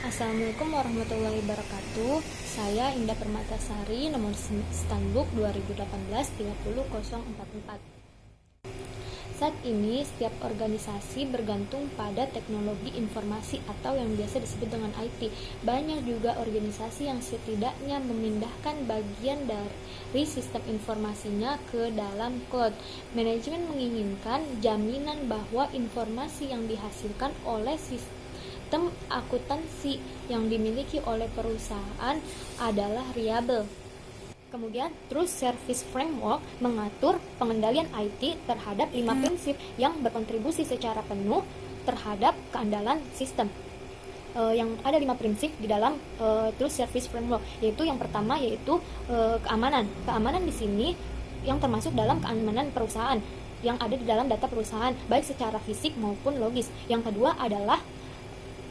Assalamualaikum warahmatullahi wabarakatuh. Saya Indah Permatasari, nomor Stanbook 2018-30044. Saat ini, setiap organisasi bergantung pada teknologi informasi atau yang biasa disebut dengan IT. Banyak juga organisasi yang setidaknya memindahkan bagian dari sistem informasinya ke dalam cloud. Manajemen menginginkan jaminan bahwa informasi yang dihasilkan oleh sistem akuntansi yang dimiliki oleh perusahaan adalah reliable. Kemudian, Trust Service Framework mengatur pengendalian IT terhadap 5 prinsip yang berkontribusi secara penuh terhadap keandalan sistem. Yang ada 5 prinsip di dalam Trust Service Framework, yaitu yang pertama yaitu keamanan. Keamanan di sini yang termasuk dalam keamanan perusahaan yang ada di dalam data perusahaan, baik secara fisik maupun logis. Yang kedua adalah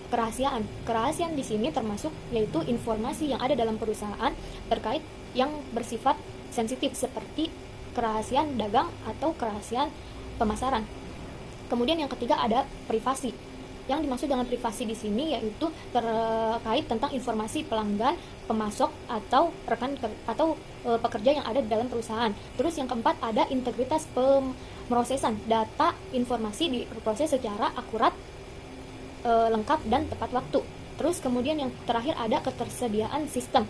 kerahasiaan. Kerahasiaan di sini termasuk yaitu informasi yang ada dalam perusahaan terkait yang bersifat sensitif seperti kerahasiaan dagang atau kerahasiaan pemasaran. Kemudian yang ketiga ada privasi. Yang dimaksud dengan privasi di sini yaitu terkait tentang informasi pelanggan, pemasok atau rekan atau pekerja yang ada di dalam perusahaan. Terus yang keempat ada integritas pemrosesan. Data informasi diproses secara akurat, lengkap dan tepat waktu. Terus kemudian yang terakhir ada ketersediaan sistem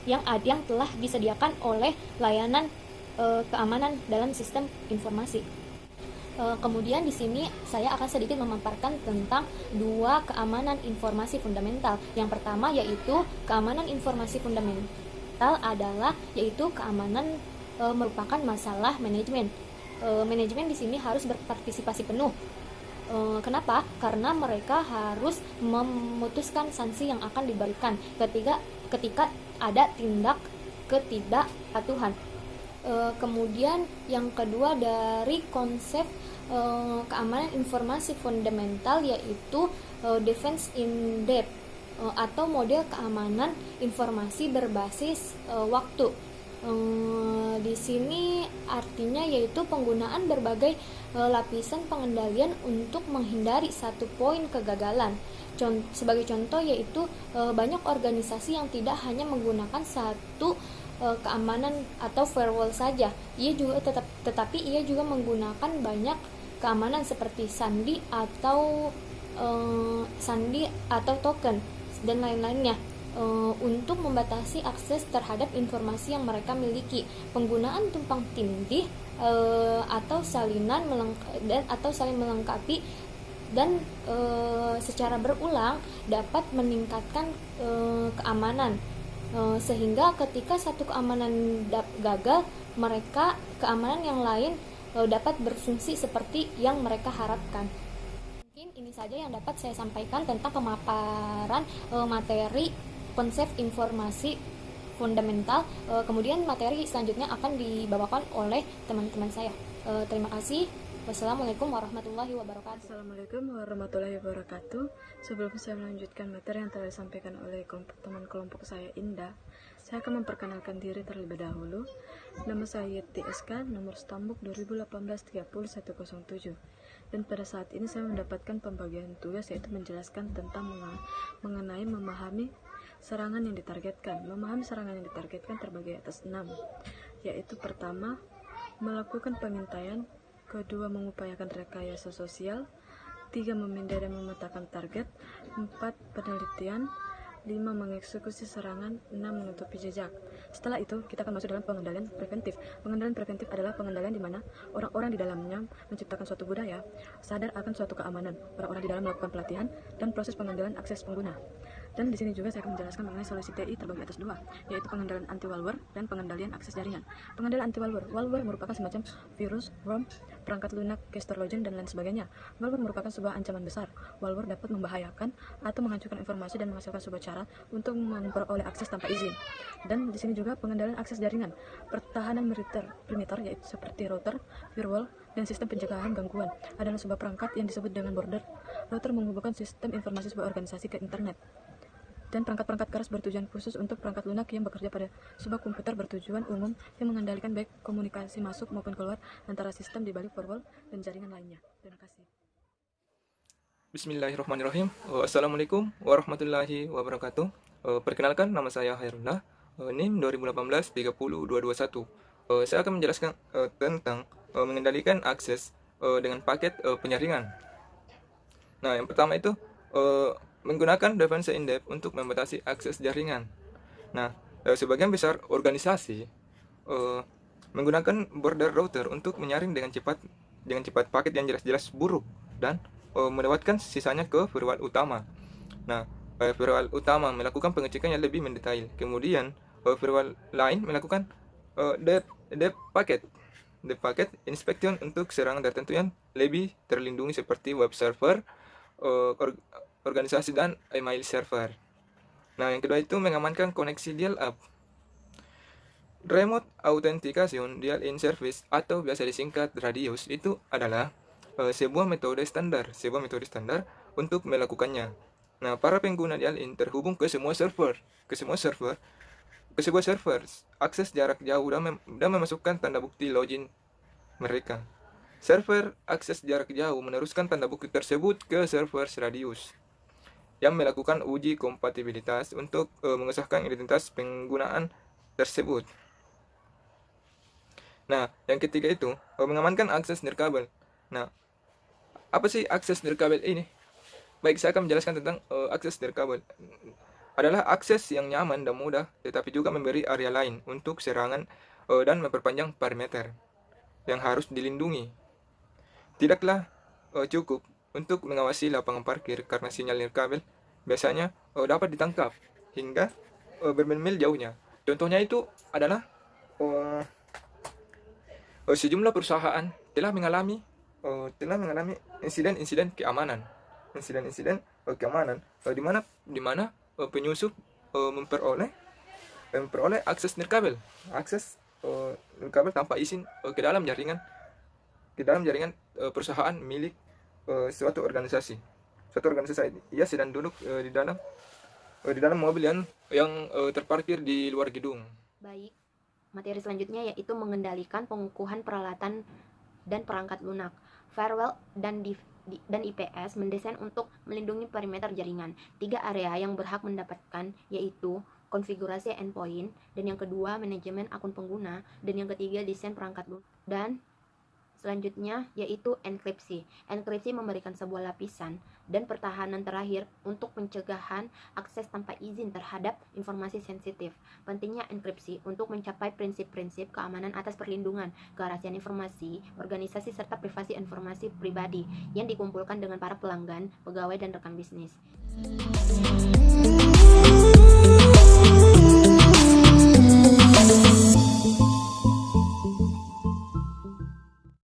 yang telah disediakan oleh layanan keamanan dalam sistem informasi. Kemudian di sini saya akan sedikit memaparkan tentang 2 keamanan informasi fundamental. Yang pertama yaitu keamanan informasi fundamental adalah yaitu keamanan merupakan masalah manajemen. Manajemen di sini harus berpartisipasi penuh. Kenapa? Karena mereka harus memutuskan sanksi yang akan diberikan ketika ada tindak ketidakpatuhan. Kemudian yang kedua dari konsep keamanan informasi fundamental yaitu defense in depth atau model keamanan informasi berbasis waktu. Di sini artinya yaitu penggunaan berbagai lapisan pengendalian untuk menghindari satu poin kegagalan. Sebagai contoh yaitu banyak organisasi yang tidak hanya menggunakan satu keamanan atau firewall saja, tetapi ia juga menggunakan banyak keamanan seperti sandi atau token dan lain-lainnya untuk membatasi akses terhadap informasi yang mereka miliki. Penggunaan tumpang tindih atau saling melengkapi dan secara berulang dapat meningkatkan keamanan, sehingga ketika satu keamanan gagal, keamanan yang lain dapat berfungsi seperti yang mereka harapkan. Mungkin ini saja yang dapat saya sampaikan tentang pemaparan materi konsep informasi fundamental. Kemudian materi selanjutnya akan dibawakan oleh teman-teman saya. Terima kasih. Wassalamualaikum warahmatullahi wabarakatuh. Assalamualaikum warahmatullahi wabarakatuh. Sebelum saya melanjutkan materi yang telah disampaikan oleh teman kelompok saya Indah, saya akan memperkenalkan diri terlebih dahulu. Nama saya TSK, nomor Stanbook 2018-30107. Dan pada saat ini saya mendapatkan pembagian tugas yaitu menjelaskan tentang mengenai memahami serangan yang ditargetkan. Memahami serangan yang ditargetkan terbagi atas 6, yaitu pertama, melakukan pengintaian, kedua, mengupayakan rekayasa sosial, 3, memindai dan memetakan target, 4, penelitian, 5, mengeksekusi serangan, 6, menutupi jejak. Setelah itu, kita akan masuk dalam pengendalian preventif. Pengendalian preventif adalah pengendalian di mana orang-orang di dalamnya menciptakan suatu budaya, sadar akan suatu keamanan. Orang-orang di dalam melakukan pelatihan dan proses pengendalian akses pengguna. Dan di sini juga saya akan menjelaskan mengenai solusi TI terbagi atas dua, yaitu pengendalian anti-malware dan pengendalian akses jaringan. Pengendalian anti-malware. Malware merupakan semacam virus, worm, perangkat lunak, keys trojan, dan lain sebagainya. Malware merupakan sebuah ancaman besar. Malware dapat membahayakan atau menghancurkan informasi dan menghasilkan sebuah cara untuk memperoleh akses tanpa izin. Dan di sini juga pengendalian akses jaringan. Pertahanan perimeter yaitu seperti router, firewall, dan sistem pencegahan gangguan adalah sebuah perangkat yang disebut dengan border. Router menghubungkan sistem informasi sebuah organisasi ke internet. Dan perangkat-perangkat keras bertujuan khusus untuk perangkat lunak yang bekerja pada sebuah komputer bertujuan umum yang mengendalikan baik komunikasi masuk maupun keluar antara sistem di balik firewall dan jaringan lainnya. Terima kasih. Bismillahirrahmanirrahim. Assalamualaikum warahmatullahi wabarakatuh. Perkenalkan, nama saya Hairullah, NIM 2018-30221. Saya akan menjelaskan tentang mengendalikan akses dengan paket penyaringan. Nah, yang pertama itu menggunakan defense in-depth untuk membatasi akses jaringan. Nah, sebagian besar organisasi menggunakan border router untuk menyaring dengan cepat paket yang jelas-jelas buruk dan melewatkan sisanya ke firewall utama. Nah, firewall utama melakukan pengecekan yang lebih mendetail. Kemudian firewall lain melakukan deep packet inspection untuk serangan tertentu yang lebih terlindungi seperti web server, organisasi, dan email server. Nah, yang kedua itu mengamankan koneksi dial-up. Remote Authentication Dial-in Service atau biasa disingkat RADIUS itu adalah sebuah metode standar untuk melakukannya. Nah, para pengguna dial-in terhubung ke sebuah server akses jarak jauh dan memasukkan tanda bukti login mereka. Server akses jarak jauh meneruskan tanda bukti tersebut ke server RADIUS yang melakukan uji kompatibilitas untuk mengesahkan identitas penggunaan tersebut. Nah, yang ketiga itu mengamankan akses nirkabel. Nah, apa sih akses nirkabel ini? Baik, saya akan menjelaskan tentang akses nirkabel. Adalah akses yang nyaman dan mudah, tetapi juga memberi area lain untuk serangan dan memperpanjang perimeter yang harus dilindungi. Tidaklah cukup untuk mengawasi lapangan parkir karena sinyal nirkabel biasanya dapat ditangkap hingga bermil-mil jauhnya. Contohnya itu adalah sejumlah perusahaan telah mengalami insiden keamanan di mana penyusup memperoleh akses nirkabel tanpa izin ke dalam jaringan perusahaan milik suatu organisasi. Ia sedang duduk di dalam mobil yang terparkir di luar gedung. Baik, materi selanjutnya yaitu mengendalikan pengukuhan peralatan dan perangkat lunak. Firewall dan IPS mendesain untuk melindungi perimeter jaringan. 3 area yang berhak mendapatkan yaitu konfigurasi endpoint, dan yang kedua manajemen akun pengguna, dan yang ketiga desain perangkat lunak. Dan selanjutnya yaitu enkripsi. Enkripsi memberikan sebuah lapisan dan pertahanan terakhir untuk pencegahan akses tanpa izin terhadap informasi sensitif. Pentingnya enkripsi untuk mencapai prinsip-prinsip keamanan atas perlindungan, kerahasiaan informasi, organisasi, serta privasi informasi pribadi yang dikumpulkan dengan para pelanggan, pegawai, dan rekan bisnis.